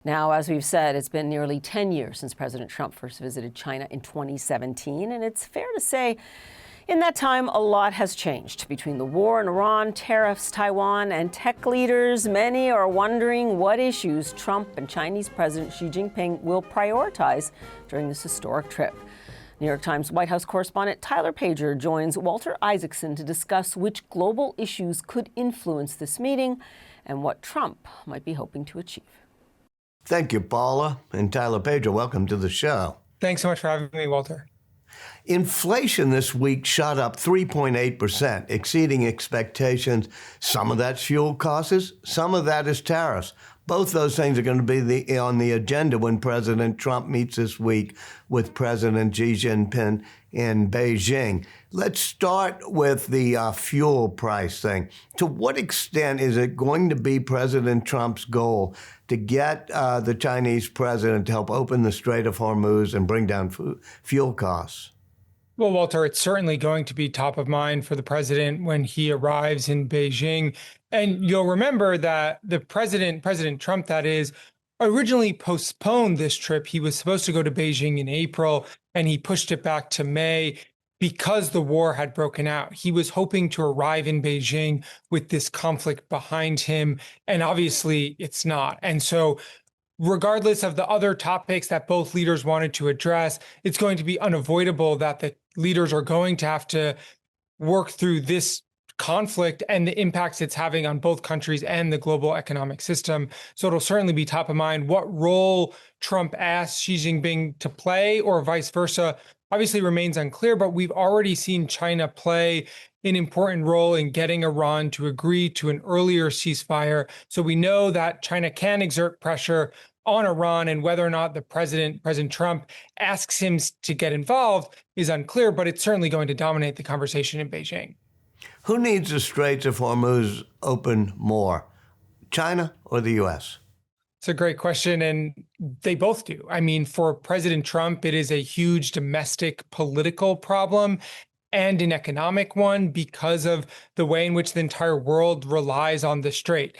Now, as we've said, it's been nearly 10 years since President Trump first visited China in 2017, and it's fair to say in that time, a lot has changed. Between the war in Iran, tariffs, Taiwan, and tech leaders, many are wondering what issues Trump and Chinese President Xi Jinping will prioritize during this historic trip. New York Times White House correspondent Tyler Pager joins Walter Isaacson to discuss which global issues could influence this meeting and what Trump might be hoping to achieve. Thank you, Paula. And Tyler Pager, welcome to the show. Thanks so much for having me, Walter. Inflation this week shot up 3.8%, exceeding expectations. Some of that's fuel costs, some of that is tariffs. Both those things are going to be on the agenda when President Trump meets this week with President Xi Jinping in Beijing. Let's start with the fuel price thing. To what extent is it going to be President Trump's goal to get the Chinese president to help open the Strait of Hormuz and bring down fuel costs? Well, Walter, it's certainly going to be top of mind for the president when he arrives in Beijing. And you'll remember that the President Trump, that is, originally postponed this trip. He was supposed to go to Beijing in April, and he pushed it back to May because the war had broken out. He was hoping to arrive in Beijing with this conflict behind him, and obviously it's not. And so regardless of the other topics that both leaders wanted to address, it's going to be unavoidable that the leaders are going to have to work through this conflict and the impacts it's having on both countries and the global economic system. So it'll certainly be top of mind. What role Trump asks Xi Jinping to play or vice versa obviously remains unclear, but we've already seen China play an important role in getting Iran to agree to an earlier ceasefire. So we know that China can exert pressure on Iran, and whether or not President Trump asks him to get involved is unclear, but it's certainly going to dominate the conversation in Beijing. Who needs the Straits of Hormuz open more, China or the U.S.? It's a great question, and they both do. I mean, for President Trump, it is a huge domestic political problem and an economic one because of the way in which the entire world relies on the strait.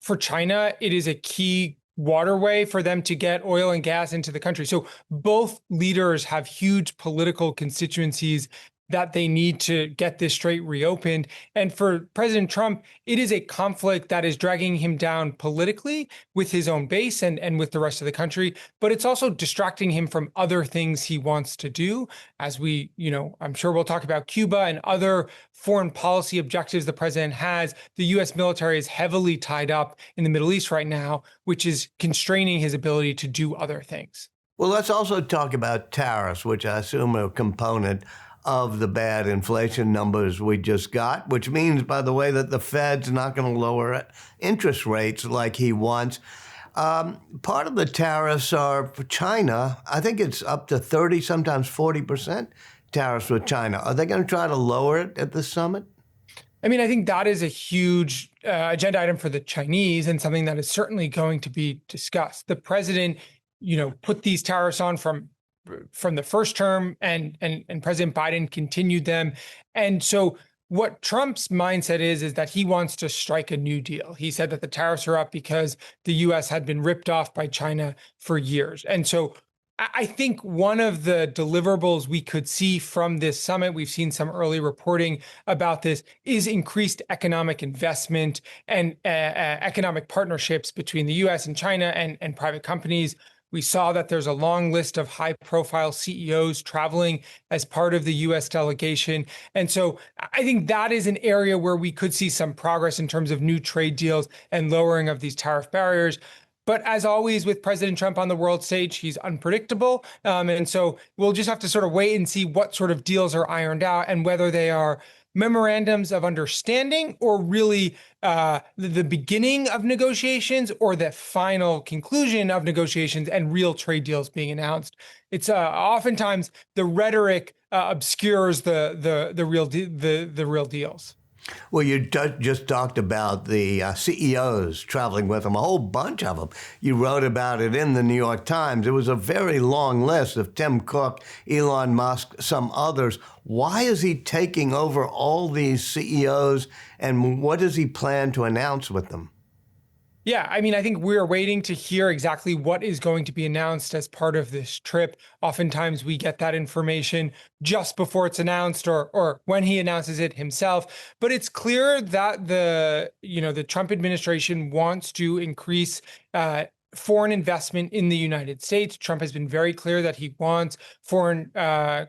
For China, it is a key waterway for them to get oil and gas into the country. So both leaders have huge political constituencies that they need to get this strait reopened. And for President Trump, it is a conflict that is dragging him down politically with his own base and with the rest of the country, but it's also distracting him from other things he wants to do. As we, I'm sure we'll talk about Cuba and other foreign policy objectives the president has. The US military is heavily tied up in the Middle East right now, which is constraining his ability to do other things. Well, let's also talk about tariffs, which I assume are a component of the bad inflation numbers we just got, which means, by the way, that the Fed's not going to lower interest rates like he wants. Part of the tariffs are for China. I think it's up to 30, sometimes 40% tariffs with China. Are they going to try to lower it at the summit? I mean, I think that is a huge agenda item for the Chinese and something that is certainly going to be discussed. The president, put these tariffs on from the first term, and President Biden continued them. And so what Trump's mindset is that he wants to strike a new deal. He said that the tariffs are up because the U.S. had been ripped off by China for years. And so I think one of the deliverables we could see from this summit, we've seen some early reporting about this, is increased economic investment and economic partnerships between the U.S. and China and private companies. We saw that there's a long list of high-profile CEOs traveling as part of the U.S. delegation. And so I think that is an area where we could see some progress in terms of new trade deals and lowering of these tariff barriers. But as always with President Trump on the world stage, he's unpredictable. And so we'll just have to sort of wait and see what sort of deals are ironed out and whether they are memorandums of understanding or really the beginning of negotiations or the final conclusion of negotiations and real trade deals being announced. It's oftentimes the rhetoric obscures the real deals. Well, you just talked about the CEOs traveling with them, a whole bunch of them. You wrote about it in the New York Times. It was a very long list of Tim Cook, Elon Musk, some others. Why is he taking over all these CEOs, and what does he plan to announce with them? Yeah, I mean, I think we're waiting to hear exactly what is going to be announced as part of this trip. Oftentimes we get that information just before it's announced or when he announces it himself. But it's clear that the Trump administration wants to increase foreign investment in the United States. Trump has been very clear that he wants foreign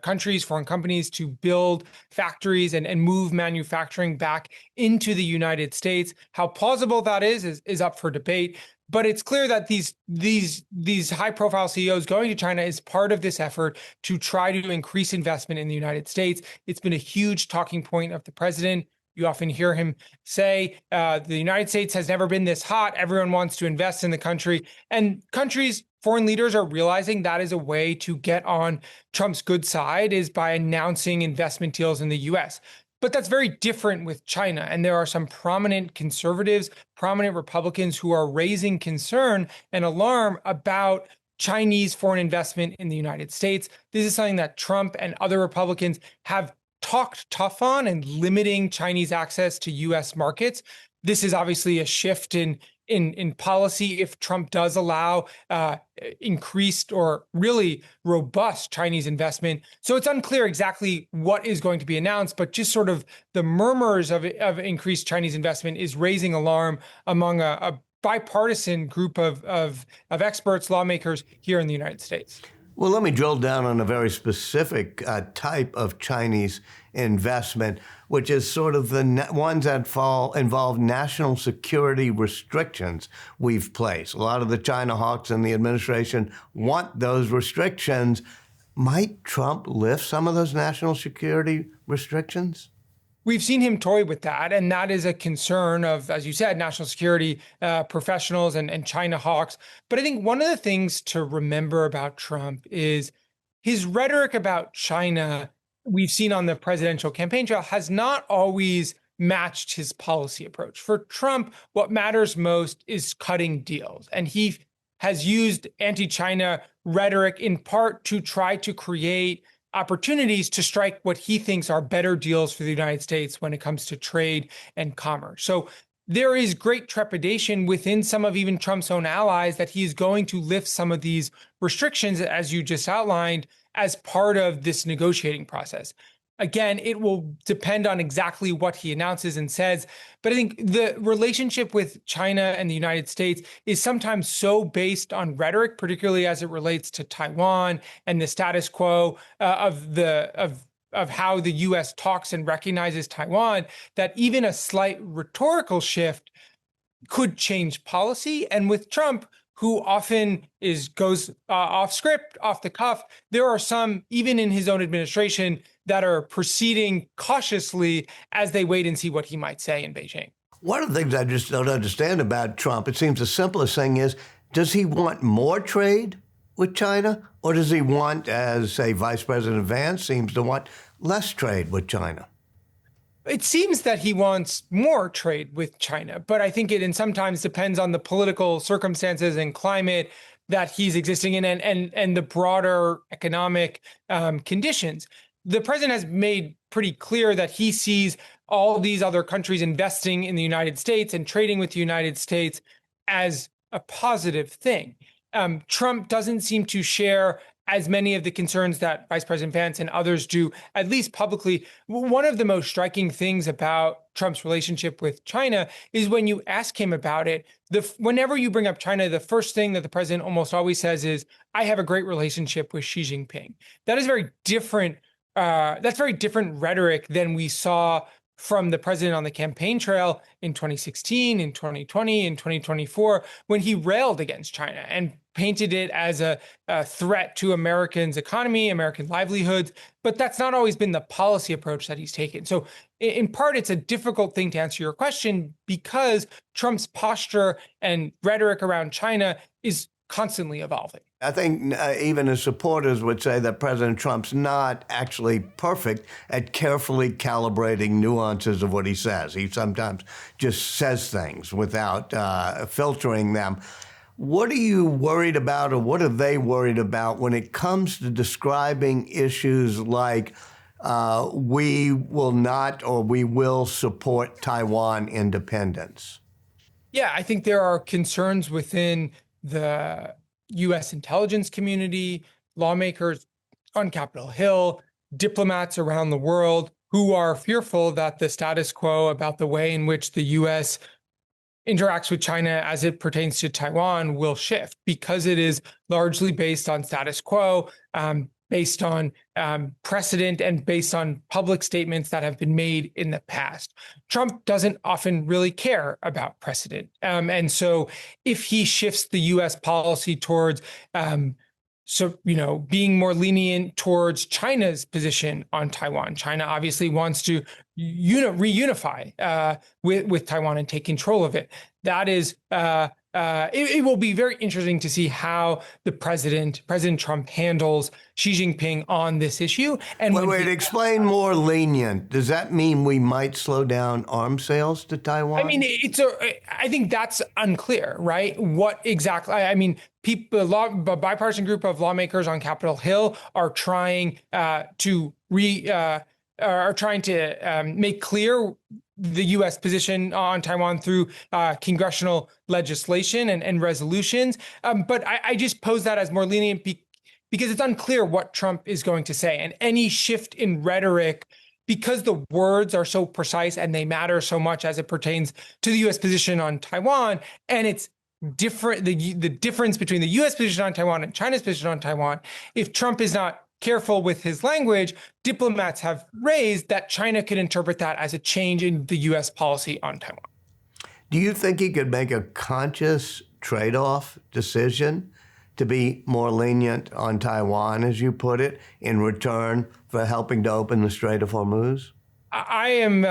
countries, foreign companies to build factories and move manufacturing back into the United States. How plausible that is up for debate. But it's clear that these high-profile CEOs going to China is part of this effort to try to increase investment in the United States. It's been a huge talking point of the president. You often hear him say, the United States has never been this hot. Everyone wants to invest in the country. And countries, foreign leaders are realizing that is a way to get on Trump's good side is by announcing investment deals in the US. But that's very different with China. And there are some prominent conservatives, prominent Republicans who are raising concern and alarm about Chinese foreign investment in the United States. This is something that Trump and other Republicans have talked tough on and limiting Chinese access to US markets. This is obviously a shift in policy if Trump does allow increased or really robust Chinese investment. So it's unclear exactly what is going to be announced, but just sort of the murmurs of increased Chinese investment is raising alarm among a bipartisan group of experts, lawmakers here in the United States. Well, let me drill down on a very specific type of Chinese investment, which is sort of the ones that involve national security restrictions we've placed. A lot of the China hawks in the administration want those restrictions. Might Trump lift some of those national security restrictions? We've seen him toy with that, and that is a concern of, as you said, national security professionals and China hawks. But I think one of the things to remember about Trump is his rhetoric about China, we've seen on the presidential campaign trail, has not always matched his policy approach. For Trump, what matters most is cutting deals. And he has used anti-China rhetoric in part to try to create opportunities to strike what he thinks are better deals for the United States when it comes to trade and commerce. So there is great trepidation within some of even Trump's own allies that he is going to lift some of these restrictions, as you just outlined, as part of this negotiating process. Again, it will depend on exactly what he announces and says. But I think the relationship with China and the United States is sometimes so based on rhetoric, particularly as it relates to Taiwan and the status quo of how the U.S. talks and recognizes Taiwan, that even a slight rhetorical shift could change policy. And with Trump, who often goes off script, off the cuff, there are some, even in his own administration, that are proceeding cautiously as they wait and see what he might say in Beijing. One of the things I just don't understand about Trump, it seems the simplest thing is, does he want more trade with China? Or does he want, as, say, Vice President Vance seems to want, less trade with China? It seems that he wants more trade with China, but I think it sometimes depends on the political circumstances and climate that he's existing in and the broader economic conditions. The president has made pretty clear that he sees all these other countries investing in the United States and trading with the United States as a positive thing. Trump doesn't seem to share as many of the concerns that Vice President Vance and others do, at least publicly. One of the most striking things about Trump's relationship with China is when you ask him about it, whenever you bring up China, the first thing that the president almost always says is, I have a great relationship with Xi Jinping. That is very different. That's very different rhetoric than we saw from the president on the campaign trail in 2016, in 2020, in 2024, when he railed against China and painted it as a threat to Americans' economy, American livelihoods. But that's not always been the policy approach that he's taken. So in part, it's a difficult thing to answer your question because Trump's posture and rhetoric around China is constantly evolving. I think even his supporters would say that President Trump's not actually perfect at carefully calibrating nuances of what he says. He sometimes just says things without filtering them. What are you worried about, or what are they worried about when it comes to describing issues like we will not or we will support Taiwan independence? Yeah, I think there are concerns within the U.S. intelligence community, lawmakers on Capitol Hill, diplomats around the world who are fearful that the status quo about the way in which the U.S. interacts with China as it pertains to Taiwan will shift because it is largely based on status quo, based on precedent, and based on public statements that have been made in the past. Trump doesn't often really care about precedent. And so if he shifts the US policy towards being more lenient towards China's position on Taiwan. China obviously wants to reunify with Taiwan and take control of it. That is, it will be very interesting to see how President Trump handles Xi Jinping on this issue. And explain more lenient. Does that mean we might slow down arms sales to Taiwan? I mean, I think that's unclear, right? What exactly? I mean, a bipartisan group of lawmakers on Capitol Hill are trying to make clear the U.S. position on Taiwan through congressional legislation and resolutions. But I just pose that as more lenient because it's unclear what Trump is going to say. And any shift in rhetoric, because the words are so precise and they matter so much as it pertains to the U.S. position on Taiwan, and it's different, the difference between the U.S. position on Taiwan and China's position on Taiwan, if Trump is not careful with his language, diplomats have raised that China could interpret that as a change in the U.S. policy on Taiwan. Do you think he could make a conscious trade-off decision to be more lenient on Taiwan, as you put it, in return for helping to open the Strait of Hormuz? I am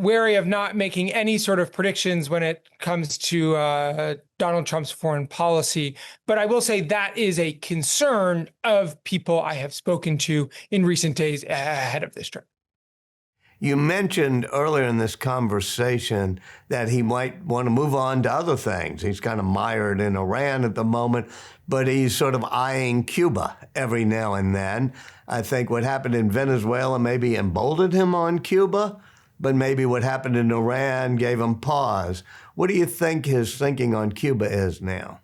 wary of not making any sort of predictions when it comes to Donald Trump's foreign policy. But I will say that is a concern of people I have spoken to in recent days ahead of this trip. You mentioned earlier in this conversation that he might want to move on to other things. He's kind of mired in Iran at the moment, but he's sort of eyeing Cuba every now and then. I think what happened in Venezuela maybe emboldened him on Cuba, but maybe what happened in Iran gave him pause. What do you think his thinking on Cuba is now?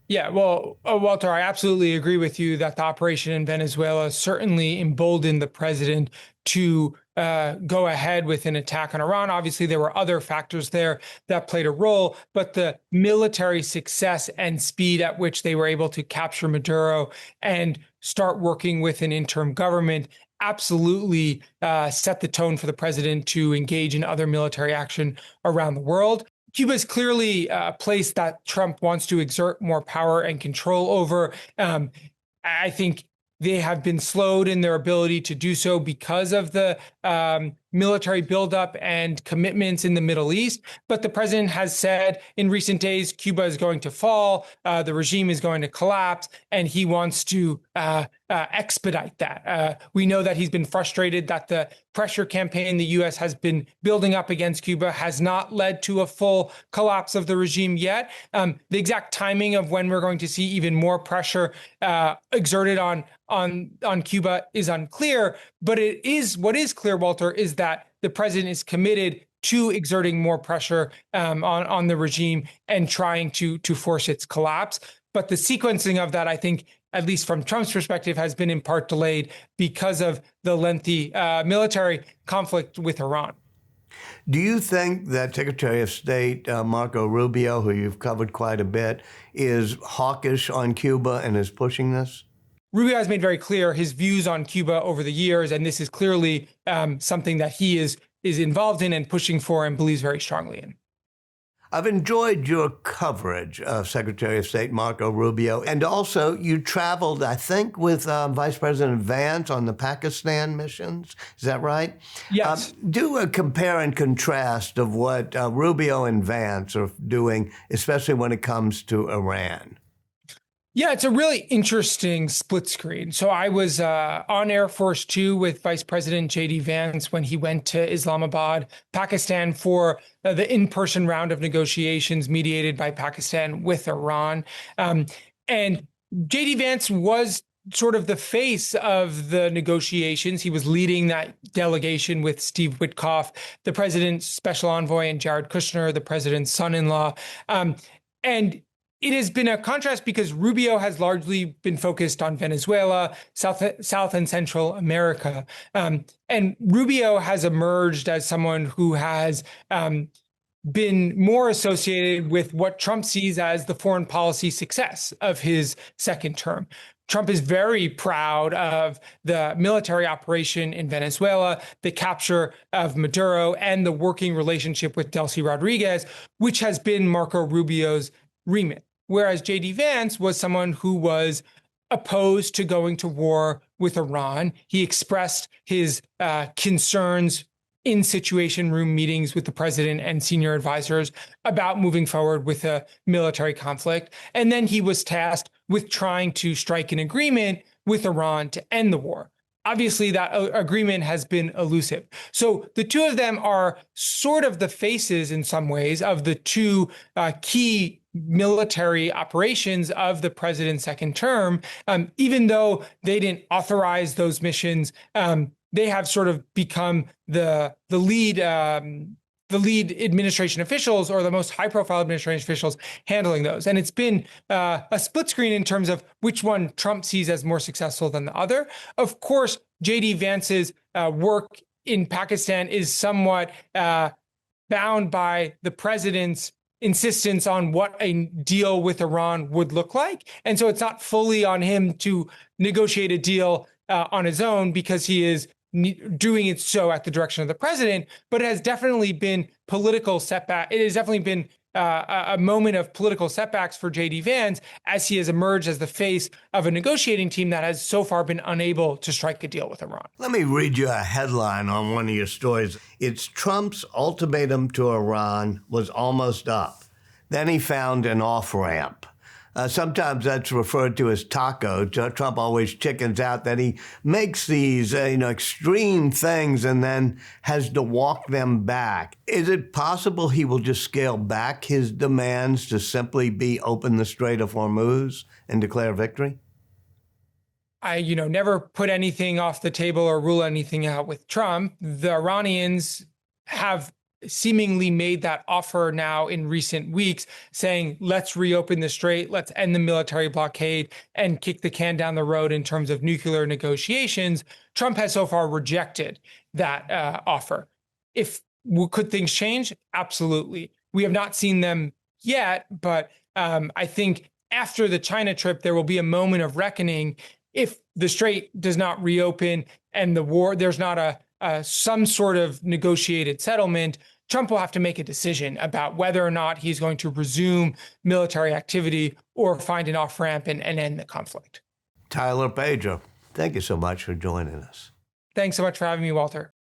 Yeah, well, Walter, I absolutely agree with you that the operation in Venezuela certainly emboldened the president to go ahead with an attack on Iran. Obviously, there were other factors there that played a role, but the military success and speed at which they were able to capture Maduro and start working with an interim government absolutely set the tone for the president to engage in other military action around the world. Cuba is clearly a place that Trump wants to exert more power and control over. I think they have been slowed in their ability to do so because of the military buildup and commitments in the Middle East. But the president has said in recent days, Cuba is going to fall, the regime is going to collapse, and he wants to expedite that. We know that he's been frustrated that the pressure campaign the U.S. has been building up against Cuba has not led to a full collapse of the regime yet. The exact timing of when we're going to see even more pressure exerted on Cuba is unclear, but what is clear, Walter, is that the president is committed to exerting more pressure on the regime and trying to force its collapse. But the sequencing of that, I think, at least from Trump's perspective, has been in part delayed because of the lengthy military conflict with Iran. Do you think that Secretary of State Marco Rubio, who you've covered quite a bit, is hawkish on Cuba and is pushing this? Rubio has made very clear his views on Cuba over the years, and this is clearly something that he is involved in and pushing for and believes very strongly in. I've enjoyed your coverage of Secretary of State Marco Rubio, and also you traveled, I think, with Vice President Vance on the Pakistan missions. Is that right? Yes. Do a compare and contrast of what Rubio and Vance are doing, especially when it comes to Iran. Yeah, it's a really interesting split screen. So I was on Air Force Two with Vice President J.D. Vance when he went to Islamabad, Pakistan, for the in-person round of negotiations mediated by Pakistan with Iran. And J.D. Vance was sort of the face of the negotiations. He was leading that delegation with Steve Witkoff, the president's special envoy, and Jared Kushner, the president's son-in-law. And it has been a contrast because Rubio has largely been focused on Venezuela, South and Central America. And Rubio has emerged as someone who has been more associated with what Trump sees as the foreign policy success of his second term. Trump is very proud of the military operation in Venezuela, the capture of Maduro, and the working relationship with Delcy Rodriguez, which has been Marco Rubio's remit. Whereas J.D. Vance was someone who was opposed to going to war with Iran. He expressed his concerns in Situation Room meetings with the president and senior advisors about moving forward with a military conflict. And then he was tasked with trying to strike an agreement with Iran to end the war. Obviously, that agreement has been elusive. So the two of them are sort of the faces in some ways of the two key military operations of the president's second term. Even though they didn't authorize those missions, they have sort of become the lead administration officials, or the most high-profile administration officials handling those. And it's been a split screen in terms of which one Trump sees as more successful than the other. Of course, J.D. Vance's work in Pakistan is somewhat bound by the president's insistence on what a deal with Iran would look like. And so it's not fully on him to negotiate a deal on his own, because he is doing it so at the direction of the president, but it has definitely been political setback. It has definitely been a moment of political setbacks for J.D. Vance as he has emerged as the face of a negotiating team that has so far been unable to strike a deal with Iran. Let me read you a headline on one of your stories. It's Trump's ultimatum to Iran was almost up. Then he found an off-ramp. Sometimes that's referred to as taco. Trump always chickens out that he makes these extreme things and then has to walk them back. Is it possible he will just scale back his demands to simply be open the Strait of Hormuz and declare victory? I, never put anything off the table or rule anything out with Trump. The Iranians have seemingly made that offer now in recent weeks, saying, let's reopen the strait, let's end the military blockade and kick the can down the road in terms of nuclear negotiations. Trump has so far rejected that offer. Could things change? Absolutely. We have not seen them yet, but I think after the China trip, there will be a moment of reckoning. If the strait does not reopen and the war, there's not some sort of negotiated settlement, Trump will have to make a decision about whether or not he's going to resume military activity or find an off-ramp and end the conflict. Tyler Pedro, thank you so much for joining us. Thanks so much for having me, Walter.